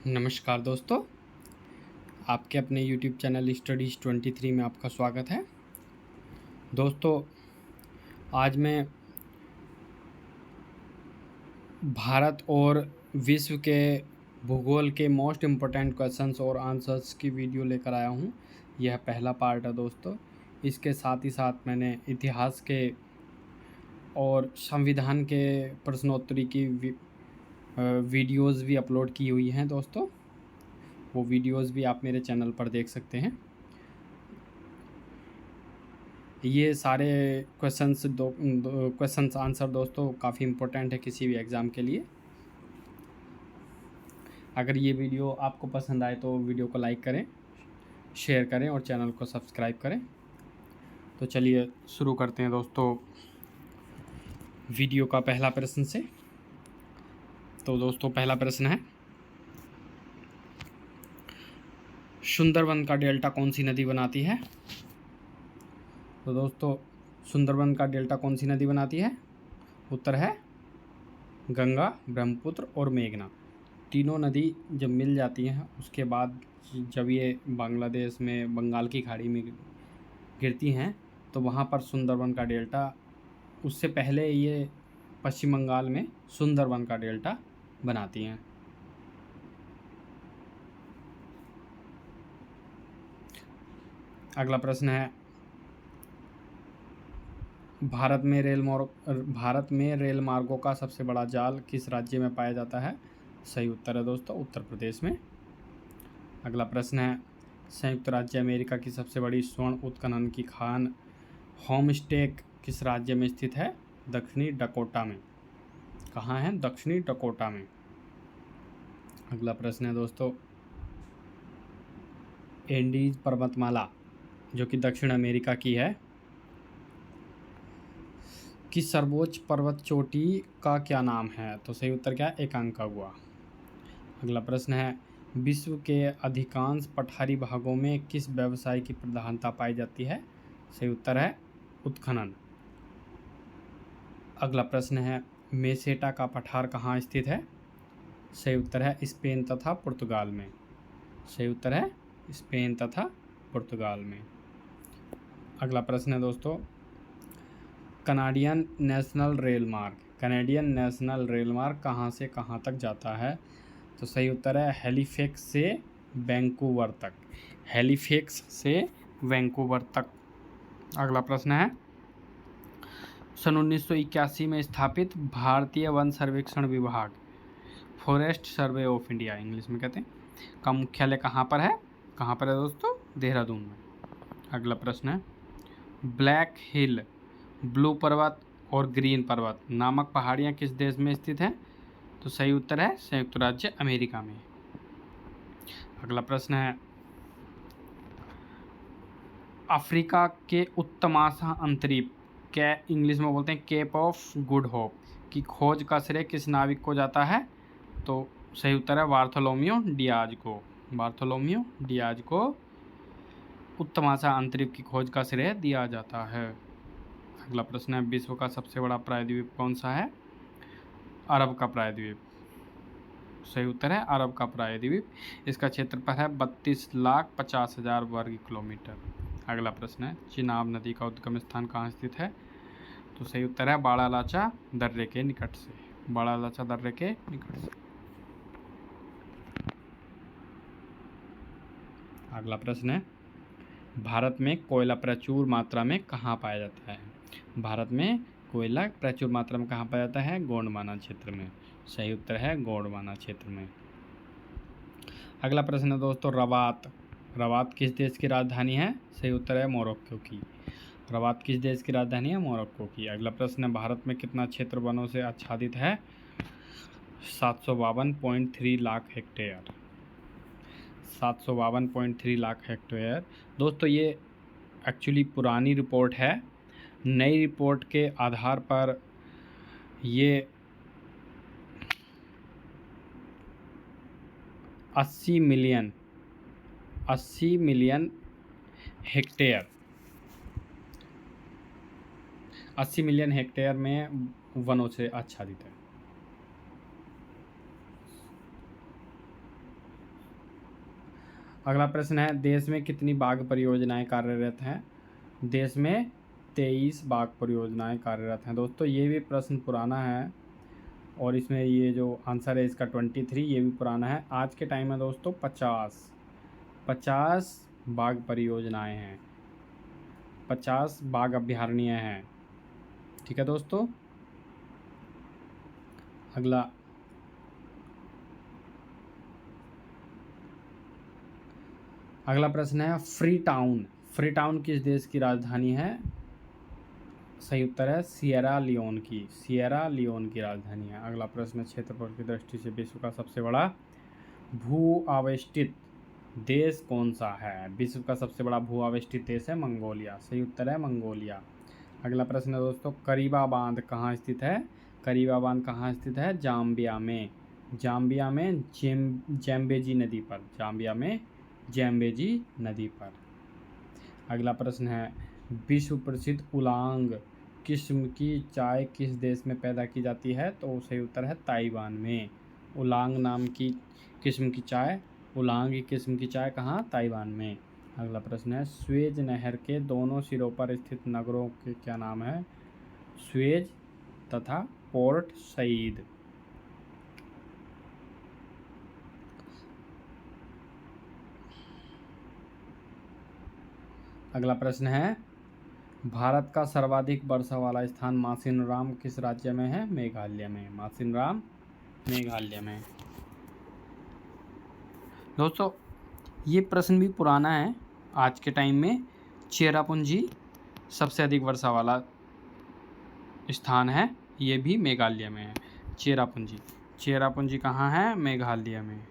नमस्कार दोस्तों, आपके अपने YouTube चैनल स्टडीज़ 23 में आपका स्वागत है। दोस्तों, आज मैं भारत और विश्व के भूगोल के मोस्ट इम्पोर्टेंट क्वेश्चंस और आंसर्स की वीडियो लेकर आया हूँ। यह पहला पार्ट है दोस्तों। इसके साथ ही साथ मैंने इतिहास के और संविधान के प्रश्नोत्तरी की वीडियोज़ भी अपलोड की हुई हैं दोस्तों। वो वीडियोज़ भी आप मेरे चैनल पर देख सकते हैं। ये सारे क्वेश्चंस आंसर दोस्तों काफ़ी इम्पोर्टेंट है किसी भी एग्ज़ाम के लिए। अगर ये वीडियो आपको पसंद आए तो वीडियो को लाइक करें, शेयर करें और चैनल को सब्सक्राइब करें। तो चलिए शुरू करते हैं दोस्तों वीडियो का पहला प्रश्न से। तो दोस्तों पहला प्रश्न है, सुंदरबन का डेल्टा कौन सी नदी बनाती है? तो दोस्तों सुंदरबन का डेल्टा कौन सी नदी बनाती है? उत्तर है गंगा, ब्रह्मपुत्र और मेघना। तीनों नदी जब मिल जाती हैं उसके बाद जब ये बांग्लादेश में बंगाल की खाड़ी में गिरती हैं तो वहाँ पर सुंदरबन का डेल्टा, उससे पहले ये पश्चिम बंगाल में सुंदरबन का डेल्टा बनाती हैं। अगला प्रश्न है, भारत में रेल मार्गों का सबसे बड़ा जाल किस राज्य में पाया जाता है? सही उत्तर है दोस्तों उत्तर प्रदेश में। अगला प्रश्न है, संयुक्त राज्य अमेरिका की सबसे बड़ी स्वर्ण उत्खनन की खान होमस्टेक किस राज्य में स्थित है? दक्षिणी डकोटा में। कहाँ है? दक्षिणी डकोटा में। अगला प्रश्न है दोस्तों, एंडीज पर्वतमाला जो कि दक्षिण अमेरिका की है, कि सर्वोच्च पर्वत चोटी का क्या नाम है? तो सही उत्तर क्या है? एकांकागुआ। अगला प्रश्न है, विश्व के अधिकांश पठारी भागों में किस व्यवसाय की प्रधानता पाई जाती है? सही उत्तर है उत्खनन। अगला प्रश्न है, मेसेटा का पठार कहाँ स्थित है? सही उत्तर है स्पेन तथा पुर्तगाल में। सही उत्तर है स्पेन तथा पुर्तगाल में। अगला प्रश्न है दोस्तों, कनाडियन नेशनल रेल मार्ग कहाँ से कहाँ तक जाता है? तो सही उत्तर है हैलिफैक्स से वैंकूवर तक। हैलिफैक्स से वैंकूवर तक। अगला प्रश्न है, सन 1981 में स्थापित भारतीय वन सर्वेक्षण विभाग, forest survey of India English में कहते हैं, का मुख्यालय कहाँ पर है? कहाँ पर है दोस्तों? देहरादून में। अगला प्रश्न है, ब्लैक हिल, ब्लू पर्वत और ग्रीन पर्वत नामक पहाड़ियाँ किस देश में स्थित हैं? तो सही उत्तर है संयुक्त राज्य अमेरिका में। अगला प्रश्न है, अफ्रीका के उत्तमाशा अंतरीप, क्या इंग्लिश में बोलते हैं केप ऑफ गुड होप, की खोज का श्रेय किस नाविक को जाता है? तो सही उत्तर है बार्थोलोमियो डियाज को उत्तमाशा अंतरिक्ष की खोज का श्रेय दिया जाता है। अगला प्रश्न है, विश्व का सबसे बड़ा प्रायद्वीप कौन सा है? अरब का प्रायद्वीप। सही उत्तर है अरब का प्रायद्वीप। इसका क्षेत्रफल है 32,50,000 वर्ग किलोमीटर। अगला प्रश्न है, चिनाब नदी का उद्गम स्थान कहाँ स्थित है? तो सही उत्तर है बाड़ालाचा दर्रे के निकट से। अगला प्रश्न है, भारत में कोयला प्रचुर मात्रा में कहाँ पाया जाता है? भारत में कोयला प्रचुर मात्रा में कहाँ पाया जाता है? गोंडवाना क्षेत्र में। सही उत्तर है गोंडवाना क्षेत्र में। अगला प्रश्न है दोस्तों, रवात किस देश की राजधानी है? सही उत्तर है मोरक्को की। रवात किस देश की राजधानी है? मोरक्को की। अगला प्रश्न है, भारत में कितना क्षेत्र वनों से आच्छादित है? 752.3 लाख हेक्टेयर। 752.3 लाख हेक्टेयर। दोस्तों ये एक्चुअली पुरानी रिपोर्ट है। नई रिपोर्ट के आधार पर ये 80 मिलियन हेक्टेयर 80 मिलियन हेक्टेयर में वनों से आच्छादित है। अगला प्रश्न है, देश में कितनी बाघ परियोजनाएं कार्यरत हैं? देश में 23 बाघ परियोजनाएं कार्यरत हैं। दोस्तों ये भी प्रश्न पुराना है और इसमें ये जो आंसर है इसका 23, ये भी पुराना है। आज के टाइम में दोस्तों 50 बाघ परियोजनाएं हैं, 50 बाघ अभयारण्य हैं। ठीक है दोस्तों। अगला प्रश्न है, फ्री टाउन किस देश की राजधानी है? सही उत्तर है सिएरा लियोन की राजधानी है। अगला प्रश्न, क्षेत्रफल की दृष्टि से विश्व का सबसे बड़ा भू आवेष्टित देश कौन सा है? विश्व का सबसे बड़ा भू आवेष्टित देश है मंगोलिया। सही उत्तर है मंगोलिया। अगला प्रश्न है दोस्तों, करीबा बांध कहाँ स्थित है? करीबा बांध कहाँ स्थित है? जाम्बिया में जैम्बेजी नदी पर, जाम्बिया में जैम्बेजी नदी पर। अगला प्रश्न है, विश्व प्रसिद्ध उलांग किस्म की चाय किस देश में पैदा की जाती है? तो सही उत्तर है ताइवान में। उलांग नाम की किस्म की चाय, उलांग किस्म की चाय कहाँ? ताइवान में। अगला प्रश्न है, स्वेज नहर के दोनों सिरों पर स्थित नगरों के क्या नाम है? स्वेज तथा पोर्ट सईद। अगला प्रश्न है, भारत का सर्वाधिक वर्षा वाला स्थान मासिनराम किस राज्य में है? मेघालय में। मासिनराम मेघालय में। दोस्तों ये प्रश्न भी पुराना है। आज के टाइम में चेरापूंजी सबसे अधिक वर्षा वाला स्थान है, ये भी मेघालय में है। चेरापूंजी कहाँ है? मेघालय में।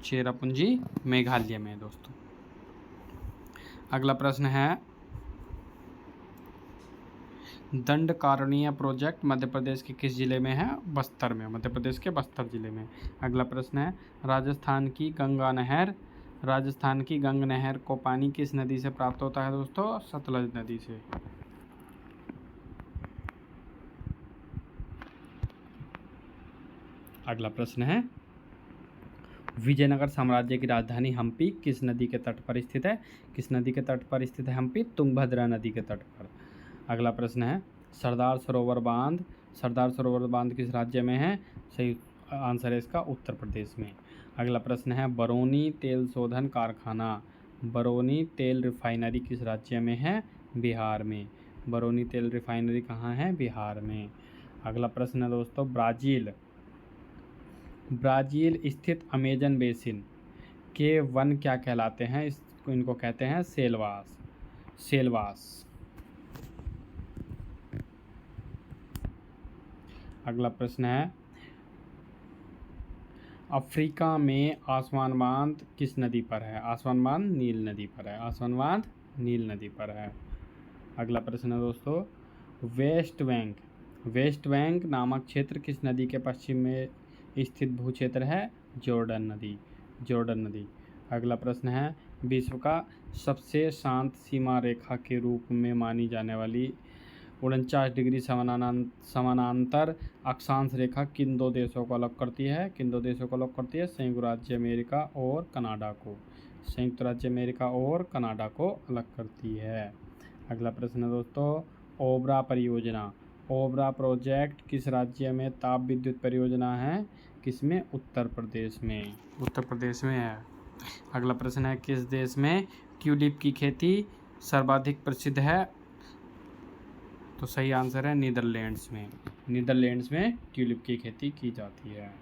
चेरापूंजी मेघालय में दोस्तों। अगला प्रश्न है, दंडकारण्य प्रोजेक्ट मध्य प्रदेश के किस जिले में है? बस्तर में, मध्य प्रदेश के बस्तर जिले में। अगला प्रश्न है, राजस्थान की गंगा नहर को पानी किस नदी से प्राप्त होता है दोस्तों? सतलज नदी से। अगला प्रश्न है, विजयनगर साम्राज्य की राजधानी हम्पी किस नदी के तट पर स्थित है? किस नदी के तट पर स्थित है हम्पी? तुंगभद्रा नदी के तट पर। अगला प्रश्न है, सरदार सरोवर बांध किस राज्य में है? सही आंसर है इसका उत्तर प्रदेश में। अगला प्रश्न है, बरौनी तेल शोधन कारखाना, बरौनी तेल रिफाइनरी किस राज्य में है? बिहार में। बरौनी तेल रिफाइनरी कहाँ है? बिहार में। अगला प्रश्न है दोस्तों, ब्राज़ील स्थित अमेजन बेसिन के वन क्या कहलाते हैं? इनको कहते हैं सेलवास। अगला प्रश्न है, अफ्रीका में आसवान बांध किस नदी पर है? आसवान बांध नील नदी पर है। अगला प्रश्न है दोस्तों, वेस्ट बैंक नामक क्षेत्र किस नदी के पश्चिम में स्थित भू क्षेत्र है? जॉर्डन नदी। अगला प्रश्न है, विश्व का सबसे शांत सीमा रेखा के रूप में मानी जाने वाली 49 डिग्री समानांतर अक्षांश रेखा किन दो देशों को अलग करती है? संयुक्त राज्य अमेरिका कनाडा को अलग करती है। अगला प्रश्न है दोस्तों, ओबरा प्रोजेक्ट किस राज्य में ताप विद्युत परियोजना है? किसमें? उत्तर प्रदेश में है। अगला प्रश्न है, किस देश में ट्यूलिप की खेती सर्वाधिक प्रसिद्ध है? तो सही आंसर है नीदरलैंड्स में ट्यूलिप की खेती की जाती है।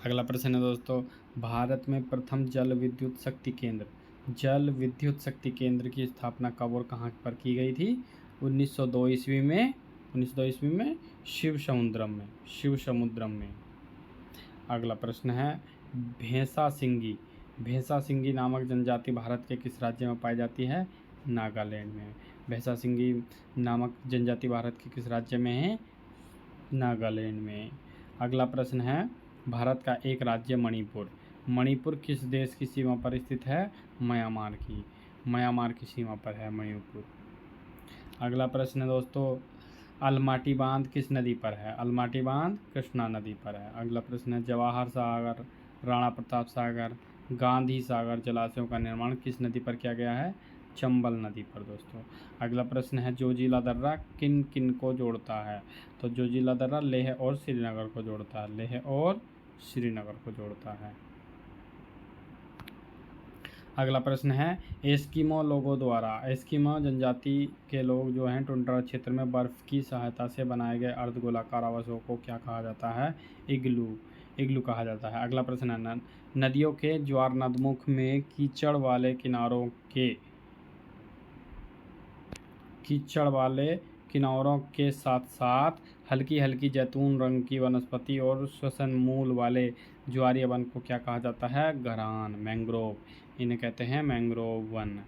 अगला प्रश्न है दोस्तों, भारत में प्रथम जल विद्युत शक्ति केंद्र की स्थापना कब और कहाँ पर की गई थी? 1902 ईस्वी में शिव समुद्रम में। अगला प्रश्न है, भेंसा सिंगी नामक जनजाति भारत के किस राज्य में पाई जाती है? नागालैंड में। भेंसा सिंगी नामक जनजाति भारत के किस राज्य में है? नागालैंड में। अगला प्रश्न है, भारत का एक राज्य मणिपुर किस देश की सीमा पर स्थित है? म्यांमार की सीमा पर है मणिपुर। अगला प्रश्न है दोस्तों, अलमाटी बांध किस नदी पर है? अलमाटी बांध कृष्णा नदी पर है। अगला प्रश्न है जवाहर सागर, राणा प्रताप सागर, गांधी सागर जलाशयों का निर्माण किस नदी पर किया गया है? चंबल नदी पर दोस्तों। अगला प्रश्न है जोजिला दर्रा किन किन को जोड़ता है? तो जोजिला दर्रा लेह और श्रीनगर को जोड़ता है, लेह और श्रीनगर को जोड़ता है। अगला प्रश्न है एस्किमो लोगों द्वारा, एस्किमो जनजाति के लोग जो हैं टुंड्रा क्षेत्र में बर्फ की सहायता से बनाए गए अर्धगोलाकार आवासों को क्या कहा जाता है? इग्लू, इग्लू कहा जाता है। अगला प्रश्न है नदियों के ज्वार नदमुख में कीचड़ वाले किनारों के साथ साथ हल्की हल्की जैतून रंग की वनस्पति और श्वसन मूल वाले ज्वारीय वन को क्या कहा जाता है? गरान, मैंग्रोव, इन्हें कहते हैं मैंग्रोव वन।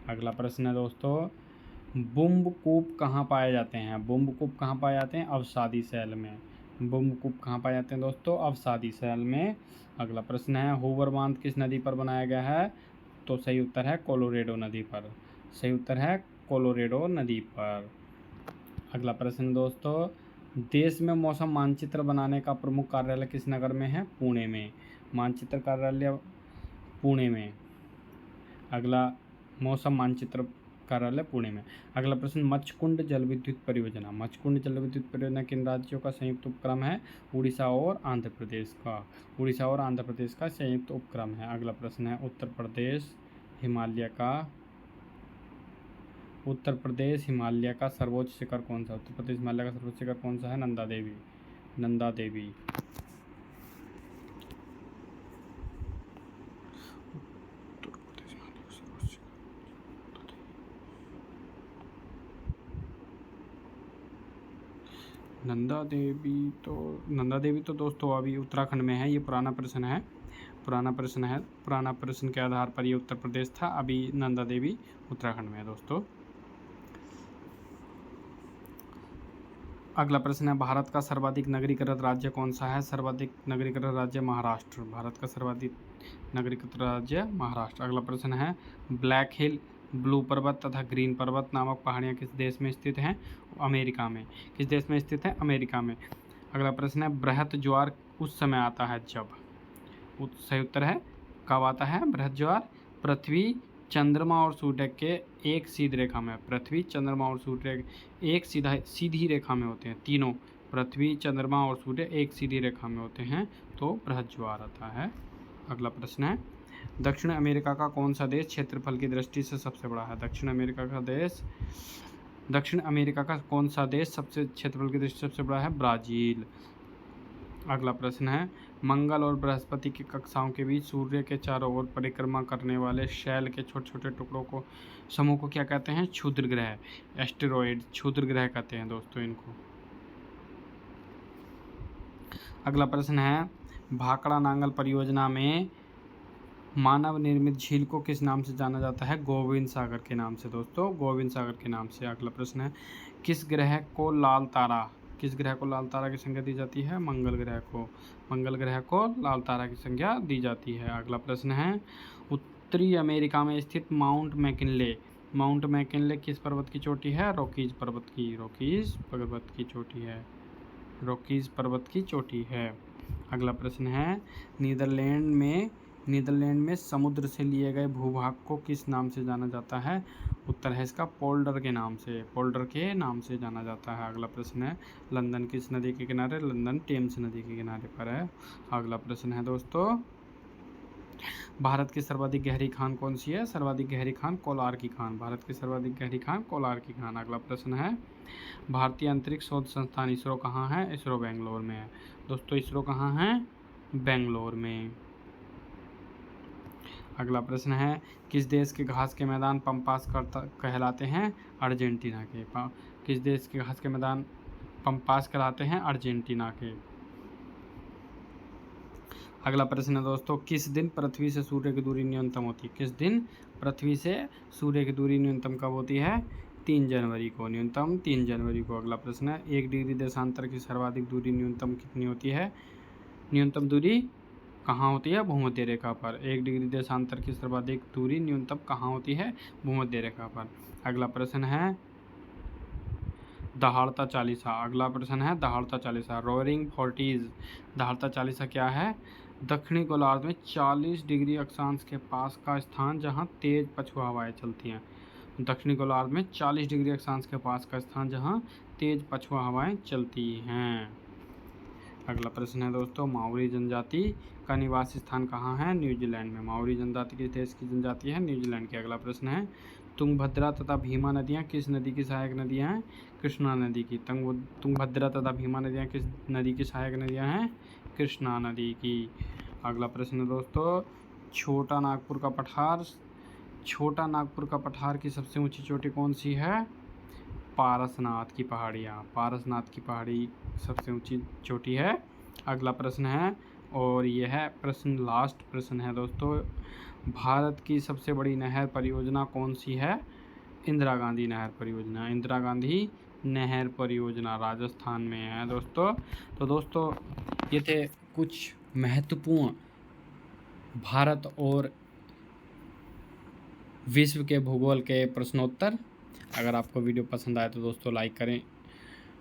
अगला प्रश्न है दोस्तों बुम्बकूप कहाँ पाए जाते हैं? बुम्बकूप कहाँ पाए जाते हैं? अवसादी शैल में। बुम्बकूप कहाँ पाए जाते हैं दोस्तों? अवसादी शैल में। अगला प्रश्न है हूवर बांध किस नदी पर बनाया गया है? तो सही उत्तर है कोलोरेडो नदी पर, सही उत्तर है कोलोरेडो नदी पर। अगला प्रश्न दोस्तों देश में मौसम मानचित्र बनाने का प्रमुख कार्यालय किस नगर में है? पुणे में। मानचित्र कार्यालय पुणे में। अगला मौसम मानचित्र कार्यालय पुणे में। अगला प्रश्न मच्छकुंड जल विद्युत परियोजना, मच्छकुंड जल विद्युत परियोजना किन राज्यों का संयुक्त उपक्रम है? उड़ीसा और आंध्र प्रदेश का, उड़ीसा और आंध्र प्रदेश का संयुक्त उपक्रम है। अगला प्रश्न है उत्तर प्रदेश हिमालय का सर्वोच्च शिखर कौन सा? उत्तर प्रदेश हिमालय का सर्वोच्च शिखर कौन सा है? नंदा देवी, नंदा देवी। नंदा देवी तो दोस्तों अभी उत्तराखंड में है। ये पुराना प्रश्न है, पुराना प्रश्न के आधार पर ये उत्तर प्रदेश था, अभी नंदा देवी उत्तराखंड में है दोस्तों। अगला प्रश्न है भारत का सर्वाधिक नगरीकृत राज्य कौन सा है? सर्वाधिक नगरीकृत राज्य महाराष्ट्र, भारत का सर्वाधिक नगरीकृत राज्य महाराष्ट्र। अगला प्रश्न है ब्लैक हिल, ब्लू पर्वत तथा ग्रीन पर्वत नामक पहाड़ियाँ किस देश में स्थित हैं? अमेरिका में। किस देश में स्थित है? अमेरिका में। अगला प्रश्न है बृहत ज्वार उस समय आता है जब, सही उत्तर है कब आता है बृहत ज्वार? पृथ्वी, चंद्रमा और सूर्य के एक सीधी रेखा में, पृथ्वी, चंद्रमा और सूर्य एक सीधी रेखा में होते हैं तीनों, पृथ्वी, चंद्रमा और सूर्य एक सीधी रेखा में होते हैं तो बृहत ज्वार आता है। अगला प्रश्न है दक्षिण अमेरिका का कौन सा देश क्षेत्रफल की दृष्टि से सबसे बड़ा है? दक्षिण अमेरिका का कौन सा देश सबसे क्षेत्रफल की दृष्टि से सबसे बड़ा है? ब्राज़ील। अगला प्रश्न है मंगल और बृहस्पति की कक्षाओं के बीच सूर्य के चारों ओर परिक्रमा करने वाले शैल के छोटे छोटे टुकड़ों को समूह को क्या कहते हैं? क्षुद्र ग्रह, एस्टेरॉइड, क्षुद्र ग्रह कहते हैं दोस्तों इनको। अगला प्रश्न है भाखड़ा नांगल परियोजना में मानव निर्मित झील को किस नाम से जाना जाता है? गोविंद सागर के नाम से दोस्तों, गोविंद सागर के नाम से। अगला प्रश्न है किस ग्रह को लाल तारा की संज्ञा दी जाती है? मंगल ग्रह को लाल तारा की संज्ञा दी जाती है। अगला प्रश्न है उत्तरी अमेरिका में स्थित माउंट मैकिनले किस पर्वत की चोटी है? रॉकीज पर्वत की चोटी है। अगला प्रश्न है नीदरलैंड में समुद्र से लिए गए भूभाग को किस नाम से जाना जाता है? उत्तर है इसका पोल्डर के नाम से जाना जाता है। अगला प्रश्न है लंदन किस नदी के किनारे? लंदन टेम्स नदी के किनारे पर है। अगला प्रश्न है दोस्तों भारत की सर्वाधिक गहरी खान कौन सी है? सर्वाधिक गहरी खान कोलार की खान, भारत की सर्वाधिक गहरी खान कोलार की खान। अगला प्रश्न है भारतीय अंतरिक्ष शोध संस्थान इसरो कहाँ है? इसरो बेंगलोर में है दोस्तों, इसरो कहाँ है? बेंगलोर में। अगला प्रश्न है किस देश के घास के मैदान पंपास कहलाते हैं? अर्जेंटीना के। किस देश के घास के मैदान पंपास कहलाते हैं? अर्जेंटीना के। अगला प्रश्न है दोस्तों किस दिन पृथ्वी से सूर्य की दूरी न्यूनतम होती है? किस दिन पृथ्वी से सूर्य की दूरी न्यूनतम कब होती है? 3 जनवरी को, न्यूनतम 3 जनवरी को। अगला प्रश्न है 1 डिग्री देशांतर की सर्वाधिक दूरी न्यूनतम कितनी होती है? न्यूनतम दूरी कहाँ होती है? भूमध्य रेखा पर। 1 डिग्री देशांतर की सर्वाधिक दूरी न्यूनतम कहाँ होती है? भूमध्य रेखा पर। अगला प्रश्न है दहाड़ता चालीसा। अगला प्रश्न है दहाड़ता चालीसा, रोअरिंग फोर्टीज। दहाड़ता चालीसा क्या है? दक्षिणी गोलार्ध में 40 डिग्री अक्षांश के पास का स्थान जहां तेज पछुआ हवाएं चलती हैं। दक्षिणी गोलार्ध में 40 डिग्री अक्षांश के पास का स्थान जहां तेज पछुआ हवाएं चलती हैं। अगला प्रश्न है दोस्तों, माओरी जनजाति का निवास स्थान कहाँ है? न्यूजीलैंड में। माओरी जनजाति किस देश की जनजाति है? न्यूजीलैंड की। अगला प्रश्न है, तुंगभद्रा तथा भीमा नदियाँ किस नदी की सहायक नदियाँ हैं? कृष्णा नदी की। तुंगभद्रा तथा भीमा नदियाँ किस नदी की सहायक नदियाँ हैं? कृष्णा नदी की। अगला प्रश्न है दोस्तों, छोटा नागपुर का पठार की सबसे ऊंची चोटी कौन सी है? पारसनाथ की पहाड़ियाँ। पारसनाथ की पहाड़ी सबसे ऊंची चोटी है। अगला प्रश्न है, और यह प्रश्न लास्ट प्रश्न है दोस्तों, भारत की सबसे बड़ी नहर परियोजना कौन सी है? इंदिरा गांधी नहर परियोजना। इंदिरा गांधी नहर परियोजना राजस्थान में है दोस्तों। तो दोस्तों ये थे कुछ महत्वपूर्ण भारत और विश्व के भूगोल के प्रश्नोत्तर। अगर आपको वीडियो पसंद आए तो दोस्तों लाइक करें,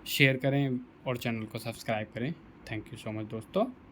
शेयर करें और चैनल को सब्सक्राइब करें। थैंक यू सो मच दोस्तों।